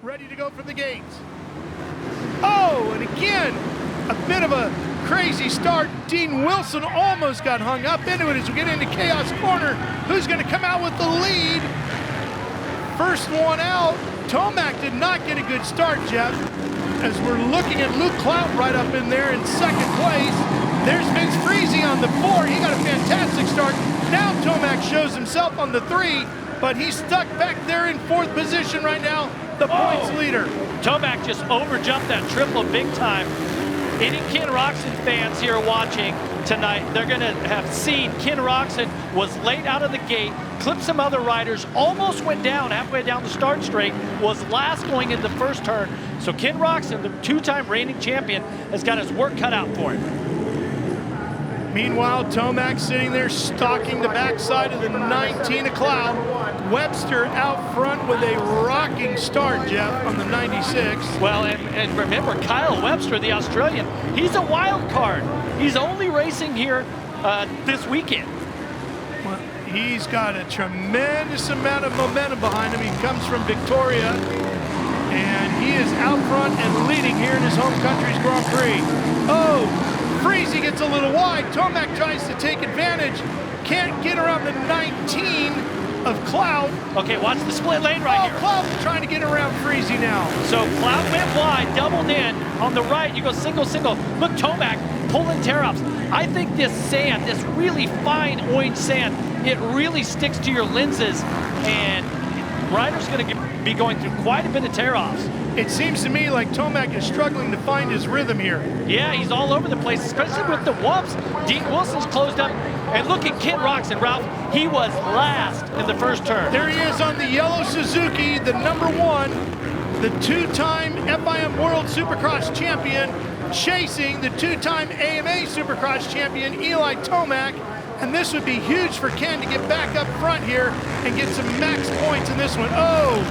ready to go for the gates. Oh, and again, a bit of a crazy start. Dean Wilson almost got hung up into it as we get into Chaos Corner. Who's going to come out with the lead? First one out. Tomac did not get a good start, Jeff. As we're looking at Luke Clout right up in there in second place. There's Vince Freezy on the 4. He got a fantastic start. Now Tomac shows himself on the 3, but he's stuck back there in 4th position right now, the points leader. Tomac just overjumped that triple big time. Any Ken Roczen fans here watching tonight, they're going to have seen Ken Roczen was late out of the gate, clipped some other riders, almost went down halfway down the start straight, was last going in the first turn. So Ken Roczen, the 2-time reigning champion, has got his work cut out for him. Meanwhile, Tomac sitting there stalking the backside of the 19 of Cloud. Webster out front with a rocking start, Jeff, on the 96. Well, and remember, Kyle Webster, the Australian, he's a wild card. He's only racing here this weekend. Well, he's got a tremendous amount of momentum behind him. He comes from Victoria, and he is out front and leading here in his home country's Grand Prix. Oh! Freezy gets a little wide. Tomac tries to take advantage. Can't get around the 19 of Cloud. Okay, watch the split lane right here. Cloud trying to get around Freezy now. So Cloud went wide, doubled in. On the right, you go single, single. Look, Tomac pulling tear-ups. I think this sand, this really fine orange sand, it really sticks to your lenses, and rider's going to be going through quite a bit of tear-offs. It seems to me like Tomac is struggling to find his rhythm here. Yeah, he's all over the place, especially with the whoops. Dean Wilson's closed up. And look at Ken Roczen, Ralph. He was last in the first turn. There he is on the yellow Suzuki, the #1, the 2-time FIM World Supercross champion, chasing the 2-time AMA Supercross champion, Eli Tomac. And this would be huge for Ken to get back up front here and get some max points in this one. Oh!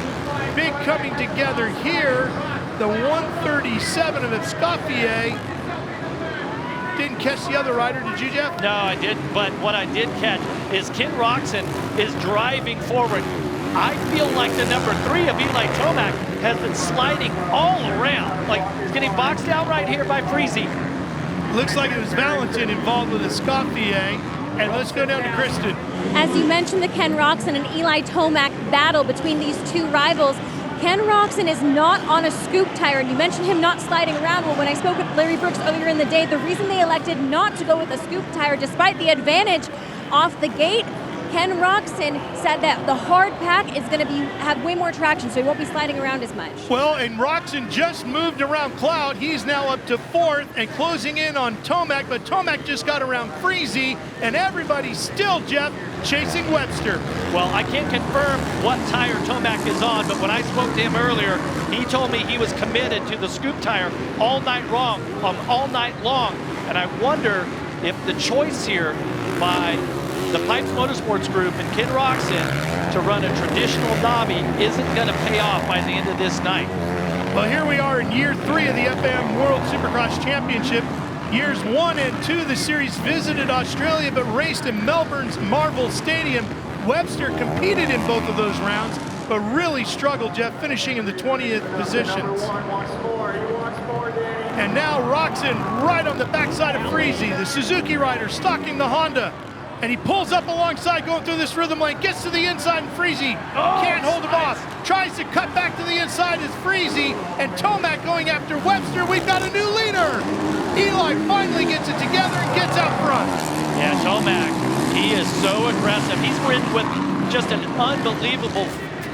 Big coming together here. The 137 of Escoffier. Didn't catch the other rider, did you, Jeff? No, I didn't, but what I did catch is Ken Roczen is driving forward. I feel like the #3 of Eli Tomac has been sliding all around. Like, he's getting boxed out right here by Freezy. Looks like it was Valentin involved with Escoffier. And let's go down to Kristen. As you mentioned, the Ken Roczen and Eli Tomac battle between these two rivals. Ken Roczen is not on a scoop tire, and you mentioned him not sliding around. Well, when I spoke with Larry Brooks earlier in the day, the reason they elected not to go with a scoop tire, despite the advantage off the gate, Ken Roczen said that the hard pack is going to have way more traction, so he won't be sliding around as much. Well, and Roczen just moved around Cloud. He's now up to 4th and closing in on Tomac, but Tomac just got around Freezy, and everybody's still, Jeff, chasing Webster. Well, I can't confirm what tire Tomac is on, but when I spoke to him earlier, he told me he was committed to the scoop tire all night long, and I wonder if the choice here by the Pipes Motorsports Group and Ken Roczen to run a traditional Dobby isn't going to pay off by the end of this night. Well, here we are in year 3 of the FIM World Supercross Championship. Years 1 and 2, the series visited Australia but raced in Melbourne's Marvel Stadium. Webster competed in both of those rounds, but really struggled, Jeff, finishing in the 20th positions. And now Roczen right on the backside of Freezy, the Suzuki rider stalking the Honda. And he pulls up alongside, going through this rhythm lane, gets to the inside, and Freezy can't hold him off. Tries to cut back to the inside as Freezy, and Tomac going after Webster. We've got a new leader. Eli finally gets it together and gets out front. Yeah, Tomac, he is so aggressive. He's ridden with just an unbelievable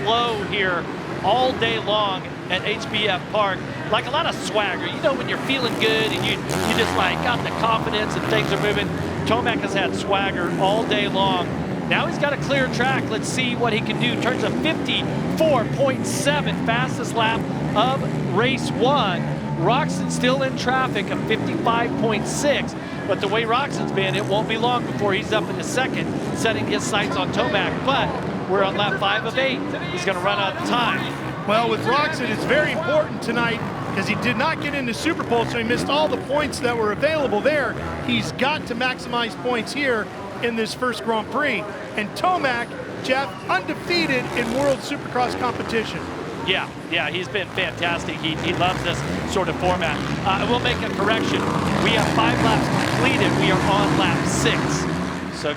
flow here all day long at HBF Park. Like a lot of swagger. You know, when you're feeling good and you just like got the confidence and things are moving. Tomac has had swagger all day long. Now he's got a clear track. Let's see what he can do. Turns a 54.7 fastest lap of race 1. Roczen still in traffic of 55.6. But the way Roczen's been, it won't be long before he's up in the second, setting his sights on Tomac. But we're on lap 5 of 8. He's going to run out of time. Well, with Roczen, it's very important tonight because he did not get into Super Bowl, so he missed all the points that were available there. He's got to maximize points here in this first Grand Prix. And Tomac, Jeff, undefeated in World Supercross competition. Yeah, he's been fantastic. He loves this sort of format. I will make a correction. We have 5 laps completed. We are on lap 6. So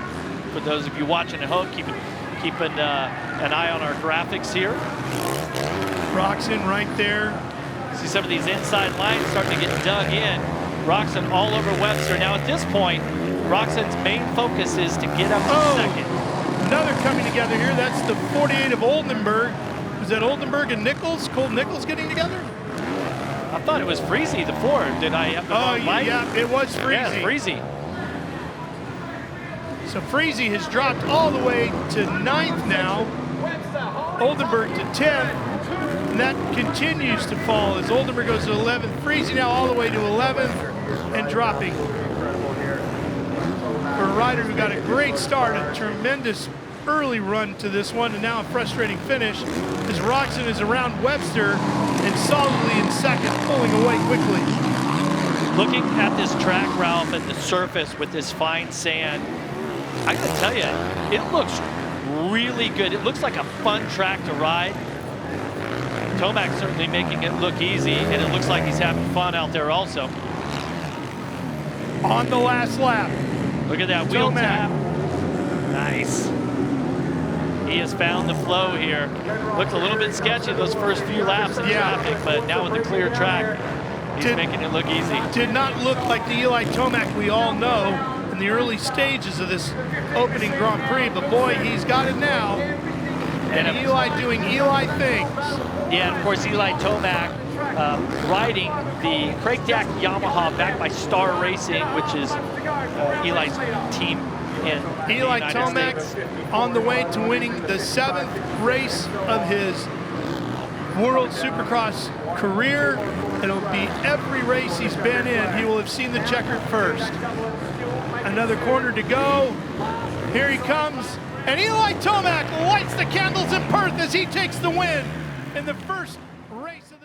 for those of you watching at home, keep an eye on our graphics here. Roczen right there. See some of these inside lines starting to get dug in. Roczen all over Webster. Now at this point, Roxon's main focus is to get up to second. Another coming together here. That's the 48 of Oldenburg. Was that Oldenburg and Nichols? Cole Nichols getting together? I thought it was Freezy, the Ford. Did I have the wrong line? Yeah, it was Freezy. Yeah, Freezy. So Freezy has dropped all the way to 9th now. Oldenburg to 10th. And that continues to fall as Oldenburg goes to 11th. Freezy now all the way to 11th and dropping. For a rider who got a great start, a tremendous early run to this one, and now a frustrating finish as Roczen is around Webster and solidly in second, pulling away quickly. Looking at this track, Ralph, and the surface with this fine sand, I gotta tell you, it looks really good. It looks like a fun track to ride. Tomac's certainly making it look easy, and it looks like he's having fun out there also. On the last lap. Look at that wheel tap. Nice. He has found the flow here. Looked a little bit sketchy those first few laps in traffic, but now with the clear track, he's making it look easy. Did not look like the Eli Tomac we all know in the early stages of this opening Grand Prix, but boy, he's got it now. And Eli doing Eli things. Yeah, and of course, Eli Tomac riding the Craigdac Yamaha backed by Star Racing, which is Eli's team in Eli the United Tomac States. On the way to winning the 7th race of his World Supercross career. It'll be every race he's been in. He will have seen the checkered first. Another corner to go. Here he comes. And Eli Tomac lights the candles in Perth as he takes the win in the first race of the